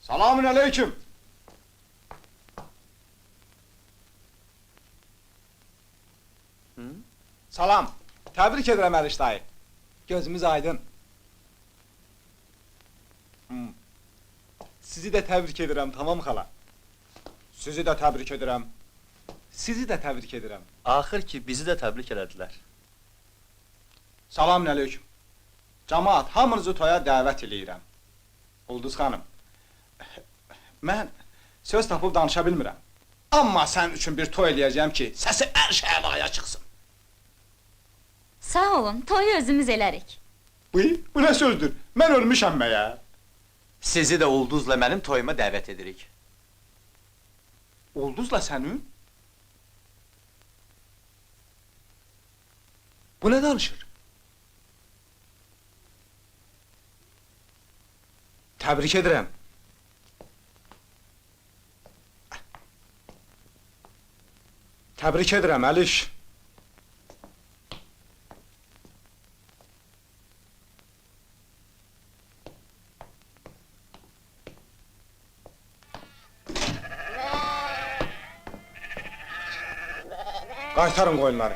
Salamün aleyküm. Salam. Təbrik edirəm Əliş dayı. Gözümüz aydın. Sizi də təbrik edirəm, tamam xala. Sizi də təbrik edirəm. Sizi də təbrik edirəm. Axır ki, bizi də təbrik elədilər. Salamün aleyküm. Camaat, hamınızı toya dəvət eləyirəm. Ulduz xanım, mən söz tapıb danışa bilmirəm. Amma sən üçün bir toy eləyəcəm ki, səsi ərş əvaya çıxsın. Sağ olun, toyu özümüz elərik. Bu nə sözdür? Mən ölmüşəm məyə. Sizi də Ulduzla mənim toyuma dəvət edirik. Ulduzla sənin? Bu nə danışır? Təbrik edirəm. Təbrik edirəm, Əliş. Qaytarın qoyunları.